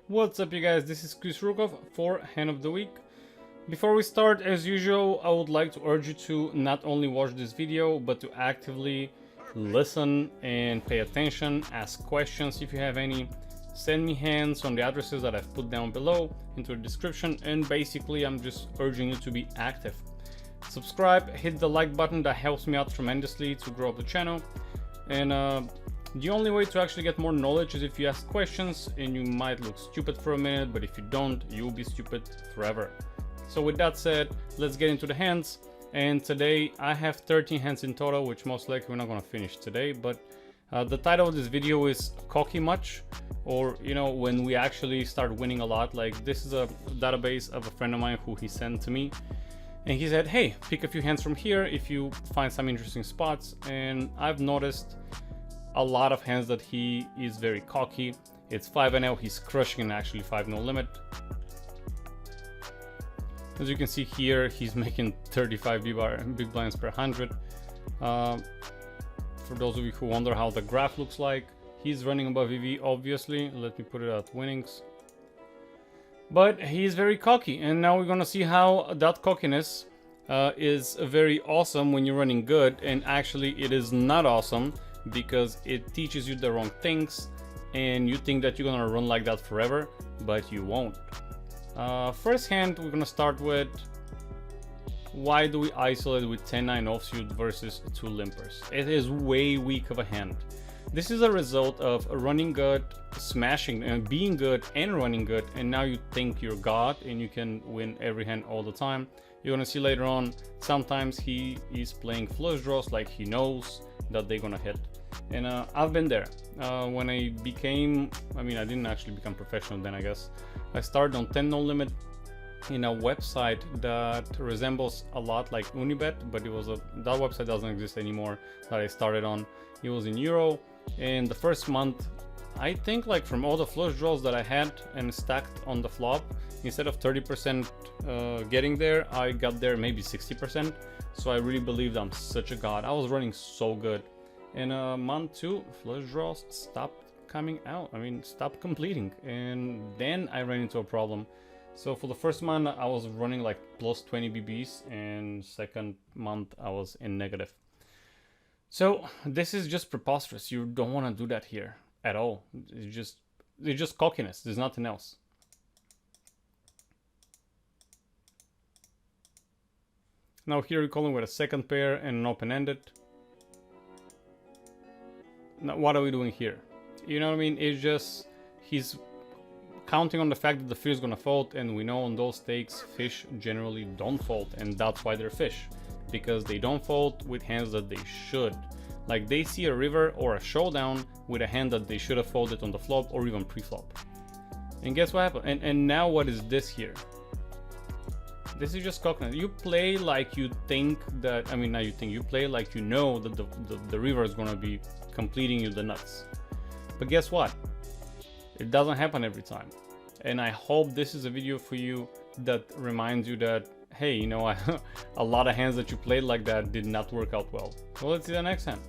What's up, you guys? This is Chris Rukov for Hand of the Week. Before we start, as usual, I would like to urge you to not only watch this video, but to actively listen and pay attention, ask questions if you have any, send me hands on the addresses that I've put down below into the description, and basically I'm just urging you to be active. Subscribe, hit the like button, that helps me out tremendously to grow up the channel. And the only way to actually get more knowledge is if you ask questions, and you might look stupid for a minute, but if you don't, you'll be stupid forever. So with that said, let's get into the hands. And today I have 13 hands in total, which most likely we're not going to finish today, but the title of this video is Cocky Much, or you know, when we actually start winning a lot. Like, this is a database of a friend of mine who he sent to me, and he said, hey, pick a few hands from here if you find some interesting spots. And I've noticed a lot of hands that he is very cocky. It's 5-0, he's crushing an actually 5-0 limit. As you can see here, he's making 35 big blinds per 100. For those of you who wonder how the graph looks like, he's running above EV, obviously. Let me put it at winnings. But he's very cocky, and now we're gonna see how that cockiness is very awesome when you're running good, and actually it is not awesome because it teaches you the wrong things, and you think that you're gonna run like that forever, but you won't. First hand, we're gonna start with, why do we isolate with 10-9 offsuit versus 2 limpers? It is way weak of a hand. This is a result of running good, smashing and being good and running good, and now you think you're God and you can win every hand all the time. You're gonna see later on, sometimes he is playing flush draws like he knows that they're gonna hit. And I've been there. When I became, I didn't actually become professional then, I guess. I started on 10 no limit in a website that resembles a lot like Unibet, but that website doesn't exist anymore that I started on. It was in Euro, and the first month, I think, like, from all the flush draws that I had and stacked on the flop, instead of 30% getting there, I got there maybe 60%. So I really believed I'm such a god. I was running so good. In month 2, flush draws stopped coming out. Stopped completing, and then I ran into a problem. So for the first month, I was running like plus 20 BBs, and second month I was in negative. So this is just preposterous. You don't want to do that here at all. It's just cockiness. There's nothing else. Now here we're calling with a second pair and an open-ended. Now what are we doing here? You know what I mean? It's just, he's counting on the fact that the fish is gonna fold, and we know on those stakes fish generally don't fold, and that's why they're fish, because they don't fold with hands that they should. Like, they see a river or a showdown with a hand that they should have folded on the flop or even pre-flop. And guess what happened? And now what is this here? This is just cockiness. You play like you think that, you play like you know that the river is gonna be completing you the nuts. But guess what? It doesn't happen every time. And I hope this is a video for you that reminds you that, hey, you know, a lot of hands that you played like that did not work out well. So let's see the next hand.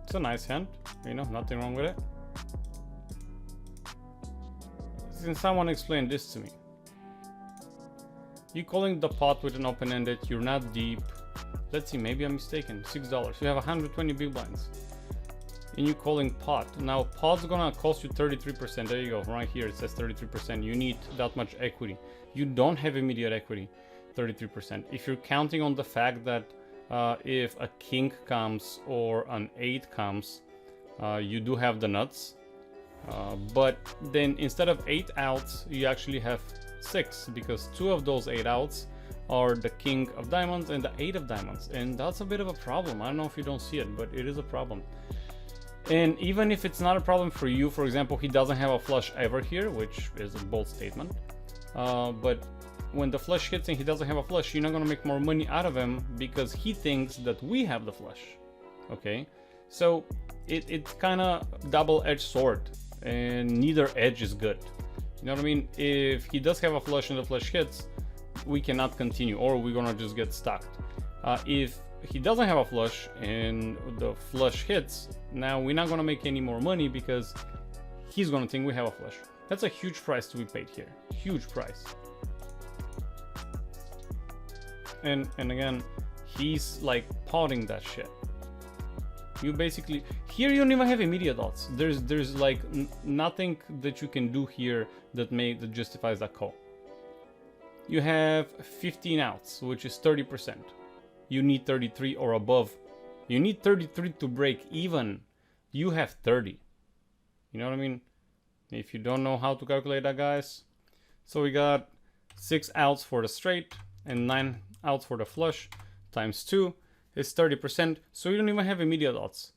It's a nice hand, you know, nothing wrong with it. Can someone explain this to me? You calling the pot with an open-ended, you're not deep. Let's see, maybe I'm mistaken. $6. You have 120 big blinds. And you calling pot. Now pot's gonna cost you 33%. There you go, right here it says 33%. You need that much equity. You don't have immediate equity, 33%. If you're counting on the fact that if a king comes or an 8 comes, you do have the nuts. But then instead of 8 outs, you actually have 6, because 2 of those 8 outs are the king of diamonds and the 8 of diamonds, and that's a bit of a problem. I don't know if you don't see it, but it is a problem. And even if it's not a problem for you, for example, he doesn't have a flush ever here, which is a bold statement, but when the flush hits and he doesn't have a flush, you're not going to make more money out of him because he thinks that we have the flush. Okay, so it's kind of double-edged sword, and neither edge is good. You know what I mean? If he does have a flush and the flush hits, we cannot continue, or we're gonna just get stuck. If he doesn't have a flush and the flush hits, now we're not gonna make any more money because he's gonna think we have a flush. That's a huge price to be paid here. Huge price. And again, he's like potting that shit. You basically, here you don't even have immediate odds. There's like nothing that you can do here that justifies that call. You have 15 outs, which is 30%. You need 33 or above. You need 33 to break even. You have 30. You know what I mean? If you don't know how to calculate that, guys. So we got 6 outs for the straight and 9 outs for the flush times 2 is 30%. So you don't even have immediate odds.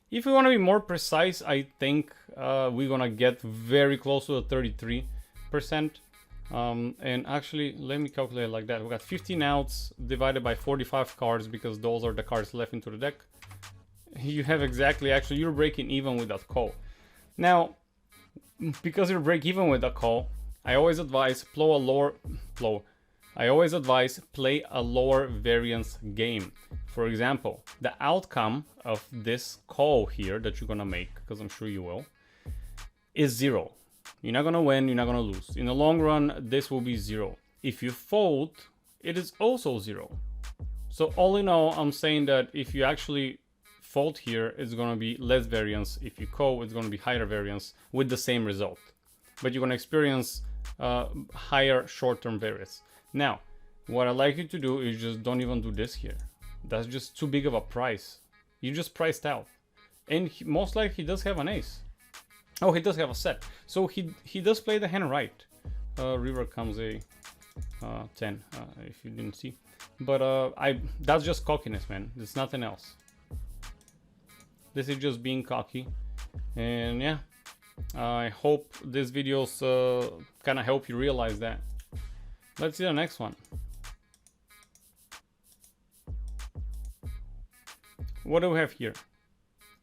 If we want to be more precise, I think we're gonna get very close to the 33%. And actually, let me calculate it like that. We got 15 outs divided by 45 cards because those are the cards left into the deck. You have exactly, actually, you're breaking even with that call. Now, because you break even with that call, I always advise play a lower variance game. For example, the outcome of this call here that you're gonna make, because I'm sure you will, is 0. You're not gonna win, you're not gonna lose. In the long run, this will be 0. If you fold, it is also 0. So all in all, I'm saying that if you actually fold here, it's gonna be less variance. If you call, it's gonna be higher variance with the same result. But you're gonna experience higher short-term variance. Now, what I'd like you to do is just don't even do this here. That's just too big of a price. You just priced out. And most likely he does have an ace. Oh, he does have a set. So he does play the hand right. River comes a 10, if you didn't see. But that's just cockiness, man. There's nothing else. This is just being cocky. And yeah, I hope this video's kind of help you realize that. Let's see the next one. What do we have here?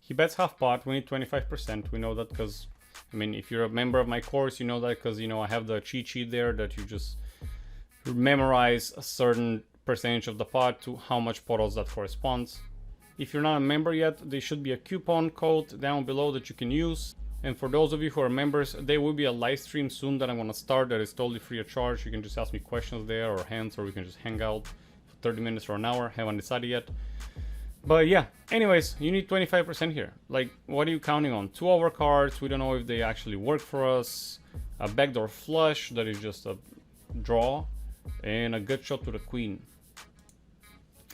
He bets half pot, we need 25%. We know that because, I mean, if you're a member of my course, you know that because, you know, I have the cheat sheet there that you just memorize a certain percentage of the pot to how much pot odds that corresponds. If you're not a member yet, there should be a coupon code down below that you can use. And for those of you who are members, there will be a live stream soon that I'm going to start that is totally free of charge. You can just ask me questions there or hands, or we can just hang out for 30 minutes or an hour. Haven't decided yet. But yeah, anyways, you need 25% here. Like, what are you counting on? 2 overcards, we don't know if they actually work for us. A backdoor flush that is just a draw. And a good shot to the queen.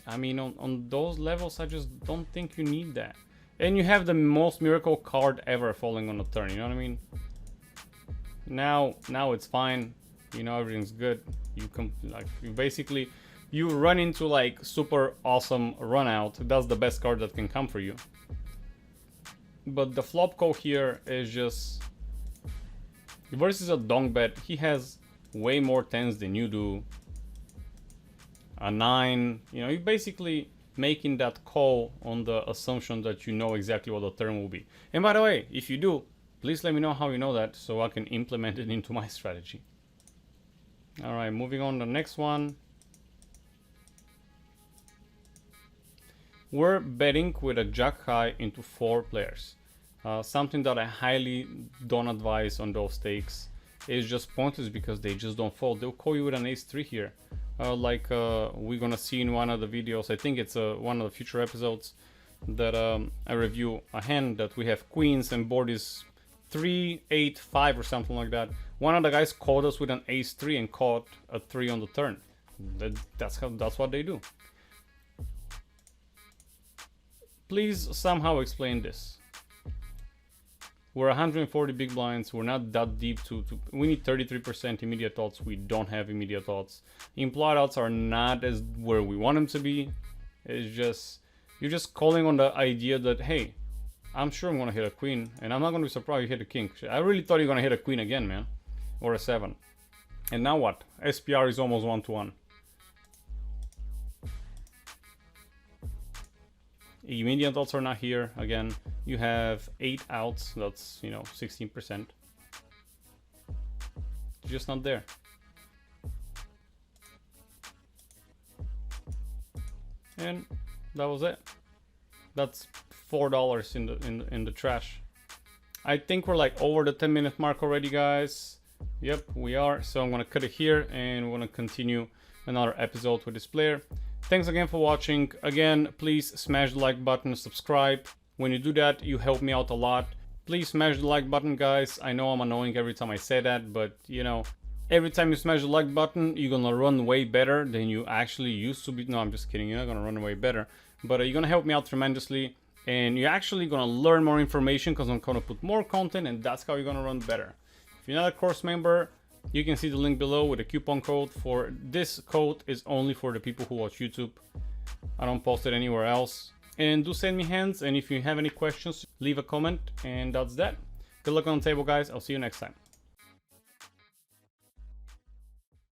I mean, on those levels, I just don't think you need that. And you have the most miracle card ever falling on the turn, you know what I mean? Now it's fine. You know, everything's good. You run into like super awesome run out. That's the best card that can come for you. But the flop call here is just versus a donk bet. He has way more 10s than you do. A 9. You know, you're basically making that call on the assumption that you know exactly what the turn will be. And by the way, if you do, please let me know how you know that so I can implement it into my strategy. All right, moving on to the next one. We're betting with a jack high into 4 players. Something that I highly don't advise on those stakes is just pointless because they just don't fold. They'll call you with an ace 3 here. We're gonna see in one of the videos. I think it's one of the future episodes that I review a hand that we have queens and board is 3, 8, 5 or something like that. One of the guys called us with an ace 3 and caught a 3 on the turn. That's what they do. Please somehow explain this. We're 140 big blinds. We're not that deep we need 33% immediate odds. We don't have immediate odds. Implied odds are not as where we want them to be. It's just, you're just calling on the idea that, hey, I'm sure I'm gonna hit a queen and I'm not gonna be surprised you hit a king. I really thought you're gonna hit a queen again, man. Or a 7. And now what? SPR is almost 1-to-1. Immediate odds are not here. Again, you have 8 outs. That's, you know, 16%. Just not there. and that was it. That's $4 in the trash. I think we're like over the 10-minute mark already, guys. Yep, we are. So I'm gonna cut it here, and we're gonna continue another episode with this player. Thanks again for watching. Again, please smash the like button, subscribe. When you do that, you help me out a lot. Please smash the like button, guys. I know I'm annoying every time I say that, but you know, every time you smash the like button, you're gonna run way better than you actually used to be. No, I'm just kidding. You're not gonna run way better, but you're gonna help me out tremendously, and you're actually gonna learn more information because I'm gonna put more content, and that's how you're gonna run better. If you're not a course member, you can see the link below with a coupon code. For this code is only for the people who watch YouTube. I don't post it anywhere else. And do send me hands, and if you have any questions, leave a comment, and that's that. Good luck on the table, guys. I'll see you next time.